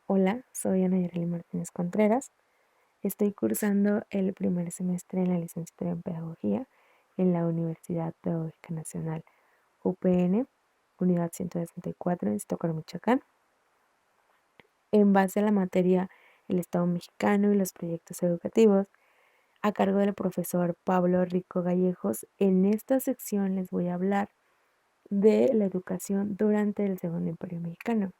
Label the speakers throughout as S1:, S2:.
S1: Hola, soy Ana Yareli Martínez Contreras. Estoy cursando el primer semestre en la licenciatura en Pedagogía en la Universidad Pedagógica Nacional UPN, Unidad 164 en Iztacoro, Michoacán, en base a la materia El Estado Mexicano y los proyectos educativos, a cargo del profesor Pablo Rico Gallejos. En esta sección les voy a hablar de la educación durante el Segundo Imperio Mexicano.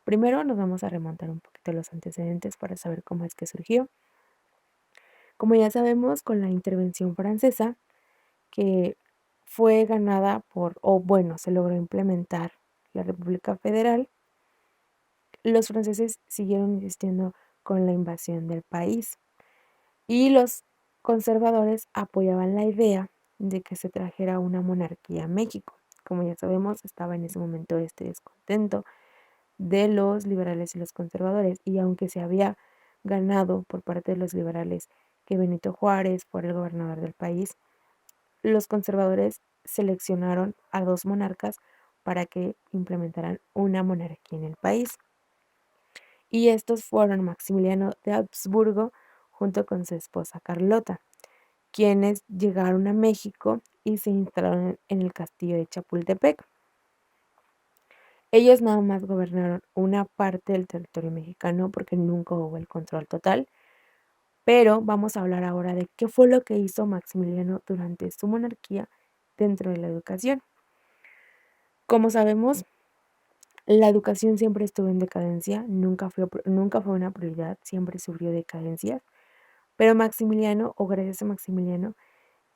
S1: Primero nos vamos a remontar un poquito a los antecedentes para saber cómo es que surgió. Como ya sabemos, con la intervención francesa, que fue ganada se logró implementar la República Federal, los franceses siguieron insistiendo con la invasión del país y los conservadores apoyaban la idea de que se trajera una monarquía a México. Como ya sabemos, estaba en ese momento este descontento de los liberales y los conservadores, y aunque se había ganado por parte de los liberales que Benito Juárez fuera el gobernador del país, los conservadores seleccionaron a dos monarcas para que implementaran una monarquía en el país. Y estos fueron Maximiliano de Habsburgo junto con su esposa Carlota, quienes llegaron a México y se instalaron en el castillo de Chapultepec. Ellos nada más gobernaron una parte del territorio mexicano porque nunca hubo el control total, pero vamos a hablar ahora de qué fue lo que hizo Maximiliano durante su monarquía dentro de la educación. Como sabemos, la educación siempre estuvo en decadencia, nunca fue una prioridad, siempre sufrió decadencias, pero Maximiliano, o gracias a Maximiliano,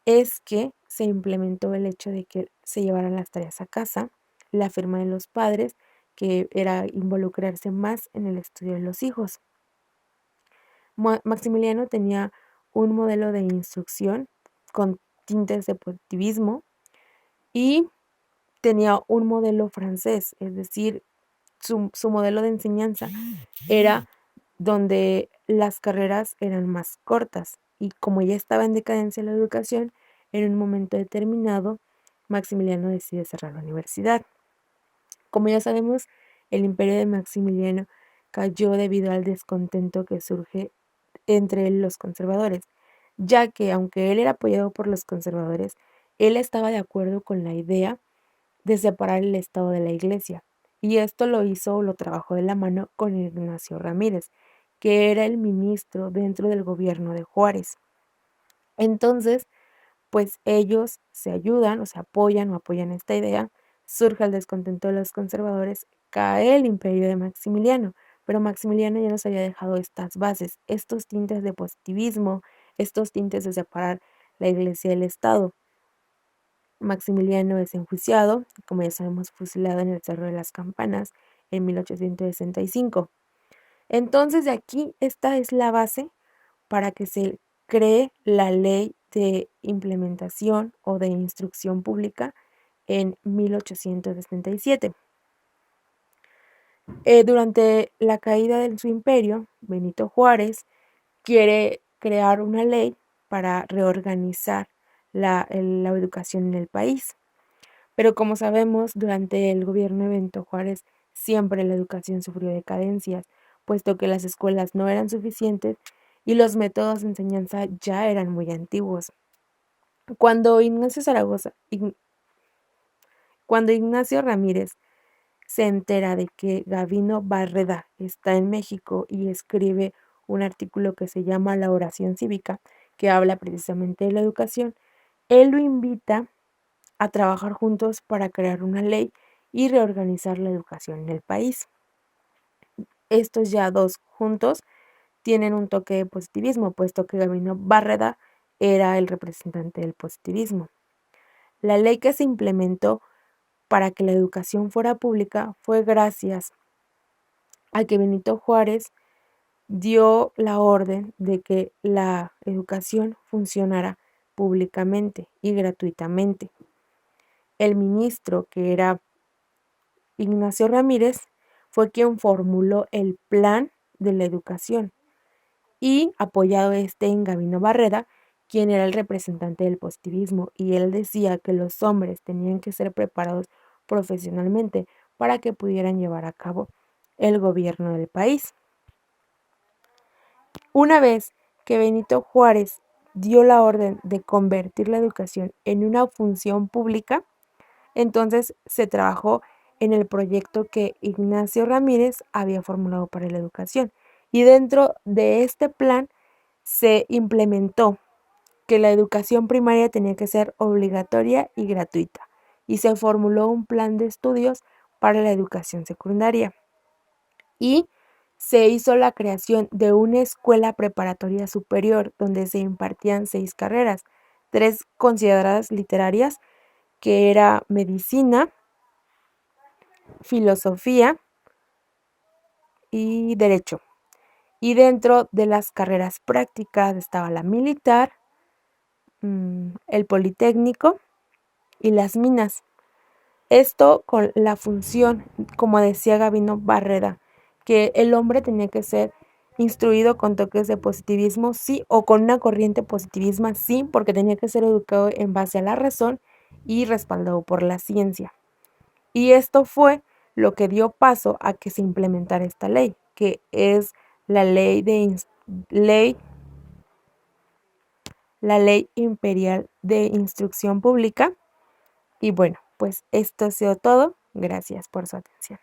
S1: es que se implementó el hecho de que se llevaran las tareas a casa, la firma de los padres, que era involucrarse más en el estudio de los hijos. Maximiliano tenía un modelo de instrucción con tintes de positivismo y tenía un modelo francés, es decir, su modelo de enseñanza era donde las carreras eran más cortas, y como ya estaba en decadencia la educación, en un momento determinado, Maximiliano decide cerrar la universidad. Como ya sabemos, el imperio de Maximiliano cayó debido al descontento que surge entre los conservadores, ya que aunque él era apoyado por los conservadores, él estaba de acuerdo con la idea de separar el Estado de la Iglesia, y esto lo trabajó de la mano con Ignacio Ramírez, que era el ministro dentro del gobierno de Juárez. Entonces, pues ellos se ayudan o se apoyan o apoyan esta idea, surge el descontento de los conservadores, cae el imperio de Maximiliano, pero Maximiliano ya nos había dejado estas bases, estos tintes de positivismo, estos tintes de separar la iglesia del Estado. Maximiliano es enjuiciado, como ya sabemos, fusilado en el Cerro de las Campanas en 1865. Entonces, de aquí, esta es la base para que se cree la ley de implementación o de instrucción pública en 1867. Durante la caída de su imperio, Benito Juárez quiere crear una ley para reorganizar la educación en el país. Pero como sabemos, durante el gobierno de Benito Juárez siempre la educación sufrió decadencias, puesto que las escuelas no eran suficientes y los métodos de enseñanza ya eran muy antiguos. Cuando Ignacio Zaragoza, cuando Ignacio Ramírez se entera de que Gavino Barreda está en México y escribe un artículo que se llama La oración cívica, que habla precisamente de la educación, él lo invita a trabajar juntos para crear una ley y reorganizar la educación en el país. Estos ya dos juntos tienen un toque de positivismo, puesto que Gabino Barreda era el representante del positivismo. La ley que se implementó para que la educación fuera pública fue gracias a que Benito Juárez dio la orden de que la educación funcionara públicamente y gratuitamente. El ministro, que era Ignacio Ramírez, fue quien formuló el plan de la educación y apoyado en Gabino Barreda, quien era el representante del positivismo, y él decía que los hombres tenían que ser preparados profesionalmente para que pudieran llevar a cabo el gobierno del país. Una vez que Benito Juárez dio la orden de convertir la educación en una función pública, entonces se trabajó en el proyecto que Ignacio Ramírez había formulado para la educación. Y dentro de este plan se implementó que la educación primaria tenía que ser obligatoria y gratuita. Y se formuló un plan de estudios para la educación secundaria. Y se hizo la creación de una escuela preparatoria superior donde se impartían 6 carreras, 3 consideradas literarias, que era medicina, filosofía y derecho. Y dentro de las carreras prácticas estaba la militar, el politécnico y las minas. Esto con la función, como decía Gabino Barreda, que el hombre tenía que ser instruido con toques de positivismo, sí, o con una corriente positivismo, sí, porque tenía que ser educado en base a la razón y respaldado por la ciencia. Y esto fue lo que dio paso a que se implementara esta ley, que es la la ley imperial de instrucción pública. Y bueno, pues esto ha sido todo. Gracias por su atención.